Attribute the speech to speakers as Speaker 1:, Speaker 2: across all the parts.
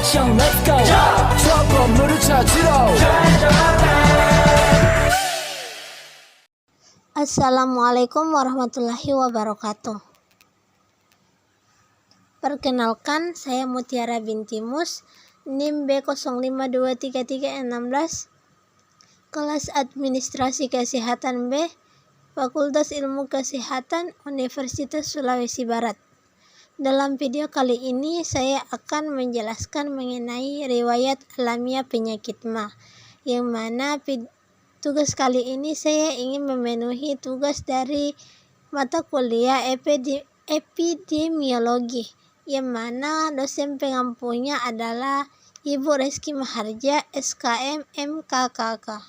Speaker 1: action let's go 저 건물을 찾으러
Speaker 2: Assalamualaikum warahmatullahi wabarakatuh. Perkenalkan, saya Mutiara binti Mus, NIM B052336, kelas Administrasi Kesehatan B, Fakultas Ilmu Kesehatan, Universitas Sulawesi Barat. Dalam video kali ini saya akan menjelaskan mengenai riwayat alamiah penyakit MA, yang mana tugas kali ini saya ingin memenuhi tugas dari mata kuliah epidemiologi, yang mana dosen pengampunya adalah Ibu Reski Maharja, SKM MKKK.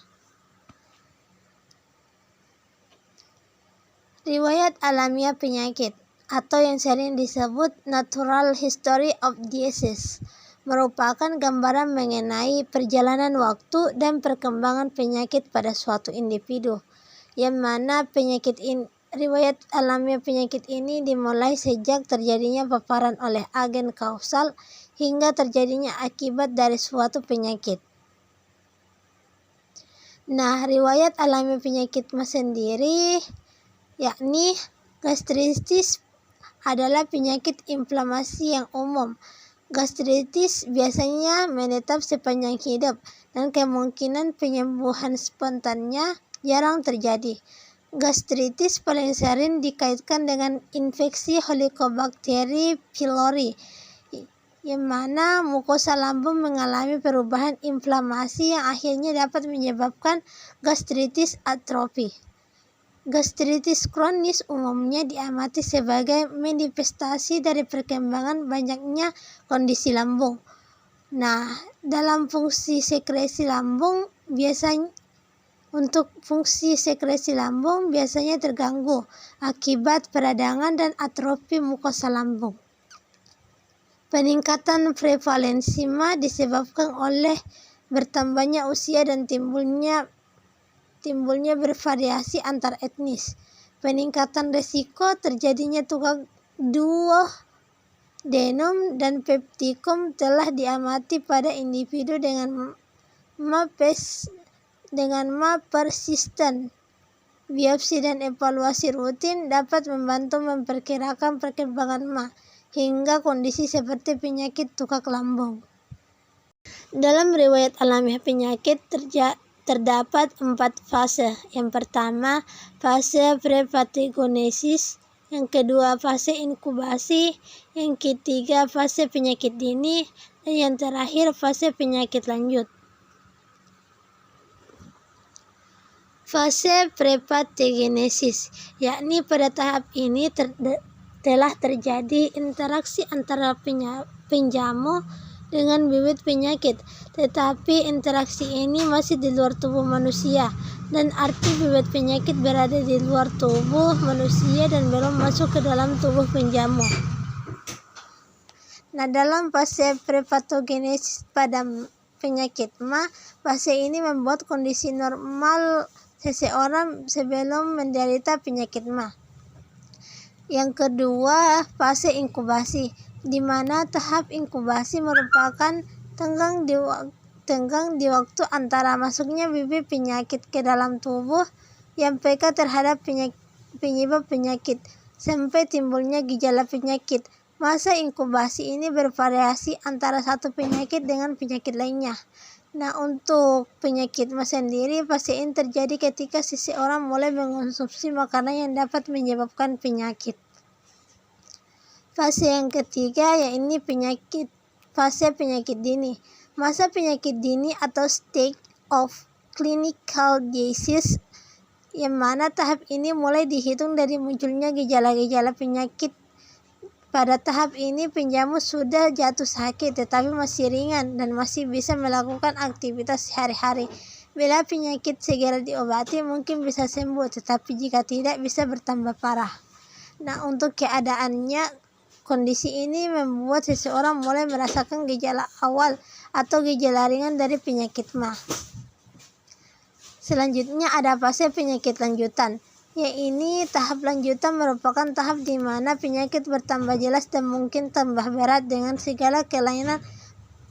Speaker 2: Riwayat alamiah penyakit, atau yang sering disebut Natural History of Disease, merupakan gambaran mengenai perjalanan waktu dan perkembangan penyakit pada suatu individu, yang mana riwayat alamiah penyakit ini dimulai sejak terjadinya paparan oleh agen kausal hingga terjadinya akibat dari suatu penyakit. Nah, riwayat alamiah penyakit MA sendiri yakni gastritis adalah penyakit inflamasi yang umum. Gastritis biasanya menetap sepanjang hidup dan kemungkinan penyembuhan spontannya jarang terjadi. Gastritis paling sering dikaitkan dengan infeksi Helicobacter pylori, yang mana mukosa lambung mengalami perubahan inflamasi yang akhirnya dapat menyebabkan gastritis atrofi. Gastritis kronis umumnya diamati sebagai manifestasi dari perkembangan banyaknya kondisi lambung. Nah, dalam fungsi sekresi lambung biasanya terganggu akibat peradangan dan atrofi mukosa lambung. Peningkatan prevalensi MA disebabkan oleh bertambahnya usia dan timbulnya bervariasi antar etnis. Peningkatan risiko terjadinya tukang duodenum dan peptikum telah diamati pada individu dengan MA persisten. Biopsi dan evaluasi rutin dapat membantu memperkirakan perkembangan MA hingga kondisi seperti penyakit tukak lambung. Dalam riwayat alamiah penyakit terdapat 4 fase. Yang pertama, fase prepathogenesis. Yang kedua, fase inkubasi. Yang ketiga, fase penyakit dini. Dan yang terakhir, fase penyakit lanjut. Fase prepathogenesis, yakni pada tahap ini telah terjadi interaksi antara penjamu dengan bibit penyakit, tetapi interaksi ini masih di luar tubuh manusia, dan arti bibit penyakit berada di luar tubuh manusia dan belum masuk ke dalam tubuh penjamu. Nah, dalam fase prepathogenesis pada penyakit MA, fase ini membuat kondisi normal seseorang sebelum menderita penyakit MA. Yang kedua, fase inkubasi, di mana tahap inkubasi merupakan tenggang di waktu antara masuknya bibit penyakit ke dalam tubuh yang peka terhadap penyebab penyakit sampai timbulnya gejala penyakit. Masa inkubasi ini bervariasi antara satu penyakit dengan penyakit lainnya. Nah, untuk penyakit MA sendiri, fase ini terjadi ketika seseorang mulai mengonsumsi makanan yang dapat menyebabkan penyakit. Fase yang ketiga yakni fase penyakit dini. Masa penyakit dini atau stage of clinical disease, yang mana tahap ini mulai dihitung dari munculnya gejala-gejala penyakit. Pada tahap ini penjamu sudah jatuh sakit tetapi masih ringan dan masih bisa melakukan aktivitas sehari-hari. Bila penyakit segera diobati mungkin bisa sembuh, tetapi jika tidak bisa bertambah parah. Nah, untuk keadaannya, kondisi ini membuat seseorang mulai merasakan gejala awal atau gejala ringan dari penyakit MA. Selanjutnya ada fase penyakit lanjutan. Ini tahap lanjutan merupakan tahap di mana penyakit bertambah jelas dan mungkin tambah berat dengan segala kelainan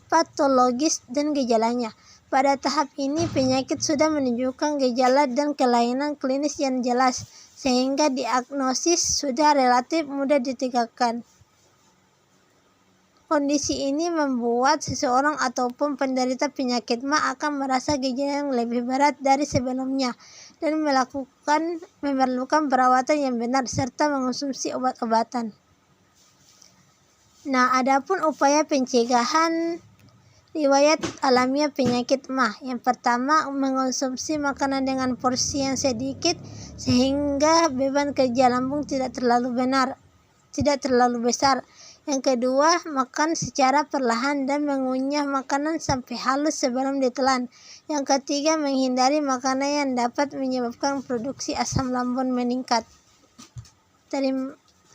Speaker 2: patologis dan gejalanya. Pada tahap ini, penyakit sudah menunjukkan gejala dan kelainan klinis yang jelas, sehingga diagnosis sudah relatif mudah ditegakkan. Kondisi ini membuat seseorang ataupun penderita penyakit MA akan merasa gejala yang lebih berat dari sebelumnya dan memerlukan perawatan yang benar serta mengonsumsi obat-obatan. Nah, adapun upaya pencegahan riwayat alamiah penyakit MA. Yang pertama, mengonsumsi makanan dengan porsi yang sedikit sehingga beban kerja lambung tidak terlalu besar. Yang kedua, makan secara perlahan dan mengunyah makanan sampai halus sebelum ditelan. Yang ketiga, menghindari makanan yang dapat menyebabkan produksi asam lambung meningkat.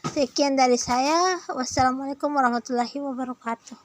Speaker 2: Sekian dari saya. Wassalamualaikum warahmatullahi wabarakatuh.